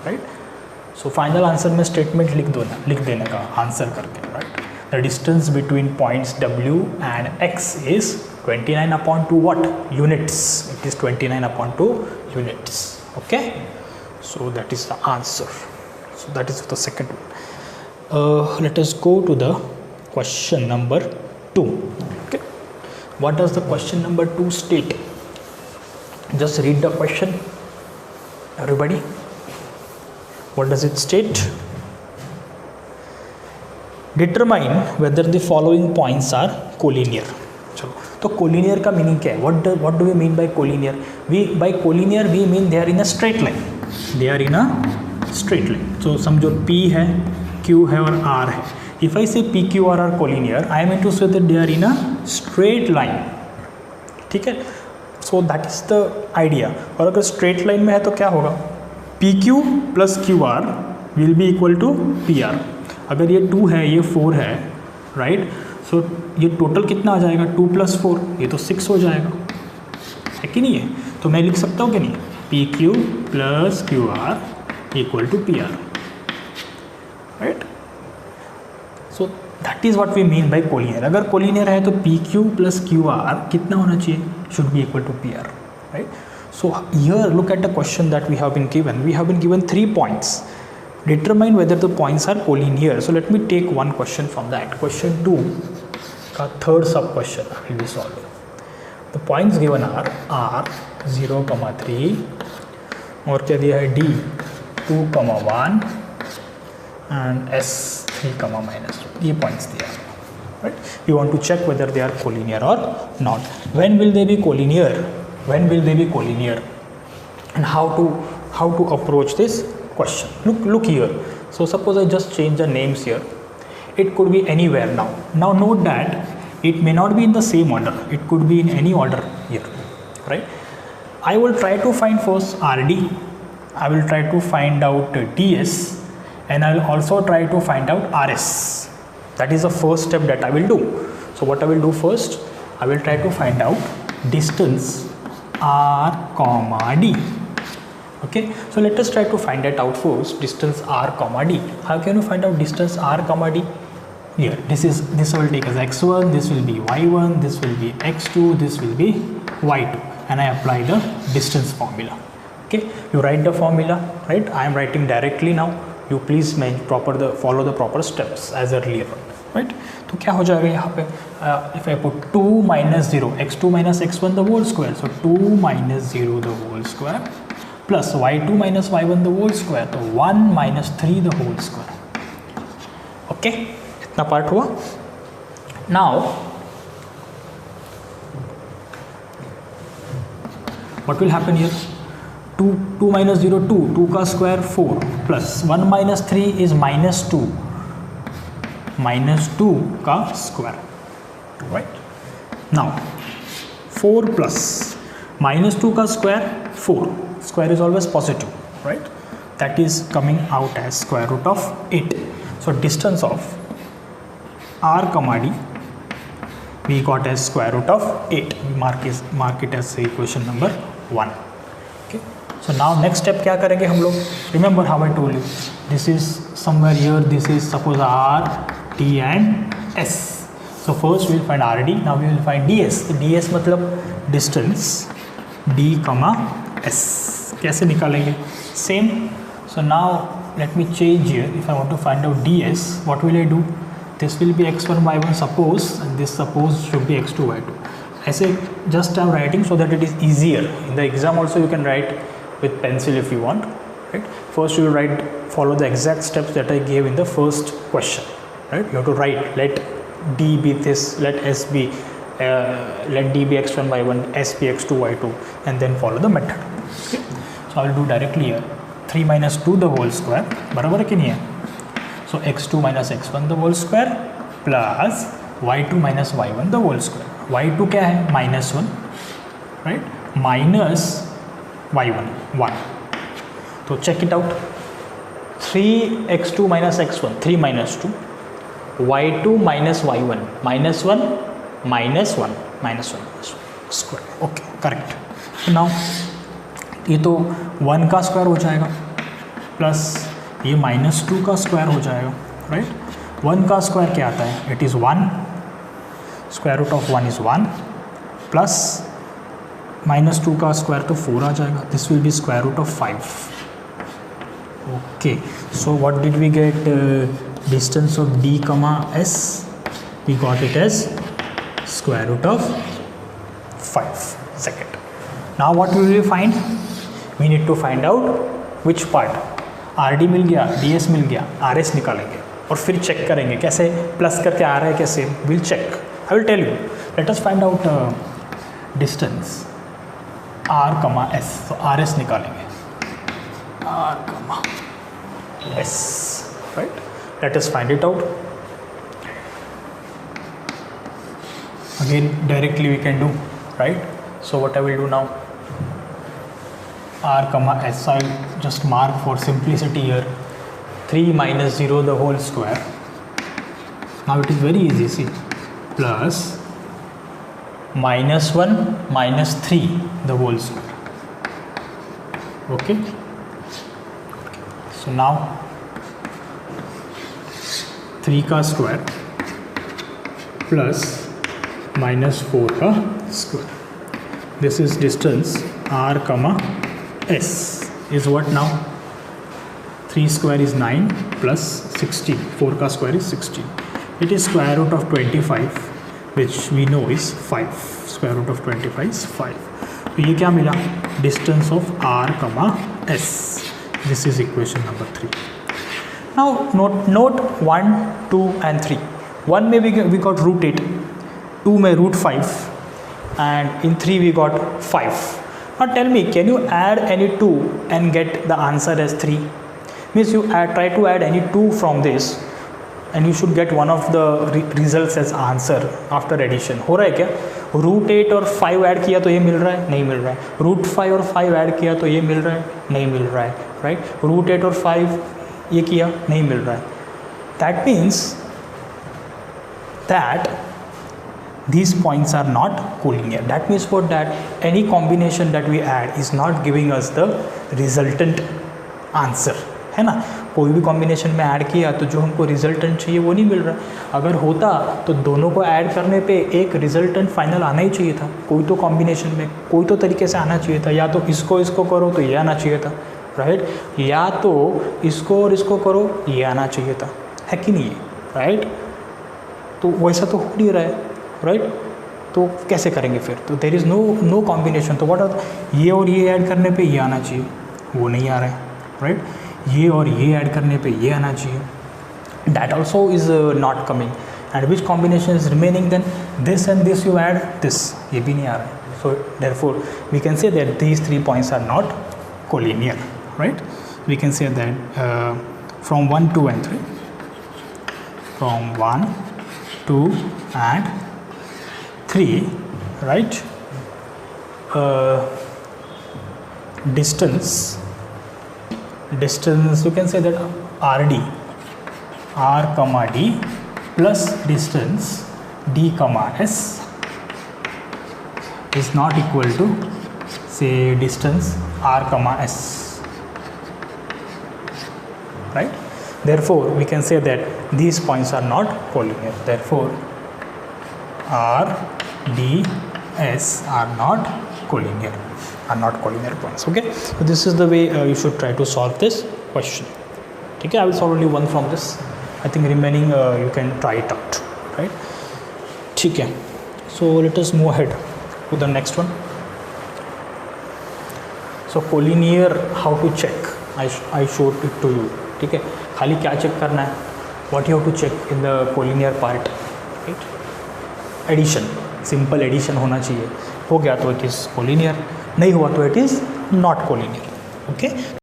Right. So final answer में statement लिख देने का आंसर करके, right. The distance between points W and X is 29/2 what units? It is 29/2 units. Okay, so that is the answer. So that is the second one. Let us go to the question number 2. Okay, what does the question number 2 state? Just read the question, everybody. What does it state? Determine whether the following points are collinear. चलो, तो collinear का meaning क्या है? What do we mean by collinear? By collinear we mean they are in a straight line. They are in a straight line. So समझो P है, Q है और R है. If I say P, Q, R are collinear, I am meant to say that they are in a straight line. ठीक है? So that is the idea. और अगर straight line में है तो क्या होगा? PQ plus QR will be equal to PR. अगर ये 2 है, ये 4 है, राइट, सो ये टोटल कितना आ जाएगा? 2 + 4, ये तो 6 हो जाएगा, है कि नहीं है? तो मैं लिख सकता हूँ कि नहीं, PQ plus QR equal to PR, right. So that is what we mean by collinear. अगर कोलिनियर है तो PQ plus QR कितना होना चाहिए? Should be equal to PR, right. So here look at the question that we have been given. We have been given 3 points. Determine whether the points are collinear. So let me take one question from that. Question 2 का third sub question will be solving. The points given are R 0,3 और क्या दिया है? D 2,1 and S 3,-2. ये points दिया है, right? You want to check whether they are collinear or not. When will they be collinear? When will they be collinear, and how to approach this question? Look here. So suppose I just change the names here. It could be anywhere now. Now note that it may not be in the same order. It could be in any order here, right? I will try to find first RD. I will try to find out DS, and I will also try to find out RS. That is the first step that I will do. So what I will do first, I will try to find out distance R, D. Okay, so let us try to find that out first. Distance R, D. How can you find out distance R, D? Here, this will take as x1, this will be y1, this will be x2, this will be y2, and I apply the distance formula. Okay, you write the formula, right? I am writing directly now. You please follow the proper steps as earlier, right? तो क्या हो जाएगा यहाँ पे? If I put 2 - 0, x2 - x1 the whole square, so 2 - 0 the whole square plus y2 - y1 the whole square, तो 1 - 3 the whole square. Okay, इतना part हुआ. Now what will happen here? 2 - 0 2 का स्क्वायर 4 प्लस 1 - 3 is -2 -2 का square, right. Now 4 plus -2 का square 4, square is always positive, right. That is coming out as square root of 8. So distance of R, D we got as square root of 8. Mark it as equation number 1. Okay, so now next step क्या करेंगे हम लोग? Remember how I told you, this is somewhere here, this is suppose R, T and S. So first we will find RD. Now we will find DS. DS मतलब distance D, S. कैसे निकालेंगे? Same. So now let me change here. If I want to find out DS, what will I do? This will be x1 y1 suppose, and this suppose should be x2 y2. I say just I'm writing so that it is easier. In the exam also you can write with pencil if you want. Right? First you will follow the exact steps that I gave in the first question. Right? You have to write, let D be this, let S be, let D be x1 y1, S be x2 y2, and then follow the method. Okay? So I will do directly here. 3 - 2 the whole square, बराबर है कि नहीं है? So x2 - x1 the whole square plus y2 - y1 the whole square. y2 क्या है? -1, right? Minus y1 1. तो check it out. 3x2 - x1, 3 - 2, y2 - y1, -1 square. Okay, correct. Now ये तो 1 का स्क्वायर हो जाएगा, प्लस ये -2 का स्क्वायर हो जाएगा, राइट। 1 का स्क्वायर क्या आता है, it is 1, square root of 1 is 1, plus -2 का स्क्वायर तो 4 आ जाएगा, this will be square root of 5. Okay, so what did we get, distance of D, S, we got it as square root of 5 second. Now what will we find? We need to find out which part. RD मिल गया, DS मिल गया, RS निकालेंगे और फिर check करेंगे कैसे plus करके आ रहा है कैसे, will check, I will tell you. Let us find out distance R, S. तो RS निकालेंगे, R, S, right? Let us find it out. Again directly we can do, right? So what I will do now, R, S, I will just mark for simplicity here 3 minus 0 the whole square. Now it is very easy, see, plus -1 minus 3 the whole square. Okay, so now 3 का square plus -4 का square. This is distance R, S is what now? 3 square is 9 plus 16. 4 का square is 16. It is square root of 25, which we know is 5. Square root of 25 is 5. तो ये क्या मिला? Distance of R, S. This is equation number 3. Now note 1, 2 and 3. 1 में we got root 8, 2 में root 5, and in 3 we got 5. Now tell me, can you add any 2 and get the answer as 3? Means you try to add any 2 from this and you should get one of the results as answer after addition. हो रहा है क्या? Root 8 और 5 add किया तो ये मिल रहा है, नहीं मिल रहा है. रूट 5 और 5 ऐड किया तो ये मिल रहा है, नहीं मिल रहा है, राइट. रूट 8 और 5 ये किया, नहीं मिल रहा है. That means that these points are not collinear. That means what, that any combination that we add is not giving us the resultant answer, है ना. कोई भी कॉम्बिनेशन में ऐड किया तो जो हमको रिजल्टेंट चाहिए वो नहीं मिल रहा. अगर होता तो दोनों को ऐड करने पे एक रिजल्टेंट फाइनल आना ही चाहिए था. कोई तो कॉम्बिनेशन में कोई तो तरीके से आना चाहिए था. या तो इसको करो तो ये आना चाहिए था, राइट. या तो इसको और इसको करो ये आना चाहिए था, है कि नहीं, राइट. तो वैसा तो हो नहीं रहा है, राइट. तो कैसे करेंगे फिर? तो देर इज़ नो कॉम्बिनेशन. तो व्हाट, ये और ये ऐड करने पे ये आना चाहिए, वो नहीं आ रहा है, राइट. ये और ये ऐड करने पे ये आना चाहिए, that also is not coming. And which combination is remaining then? This and this you add this, ये भी नहीं आ रहा है. So therefore we can say that these 3 points are not collinear, right. We can say that from 1, 2 and 3, from 1, 2 and 3, right. Distance you can say that RD, R, D plus distance D, S is not equal to, say, distance R, S, right. Therefore we can say that these points are not collinear. Therefore R, D, S are not collinear points. Okay, so this is the way you should try to solve this question. Okay, I will solve only one from this. I think remaining you can try it out, right. Okay, so let us move ahead to the next one. So collinear, how to check? I showed it to you. ठीक है, खाली क्या check करना है? What you have to check in the collinear part, right? Addition, simple addition होना चाहिए. हो गया तो इट इज़ कोलिनियर, नहीं हुआ तो it is not collinear. Okay.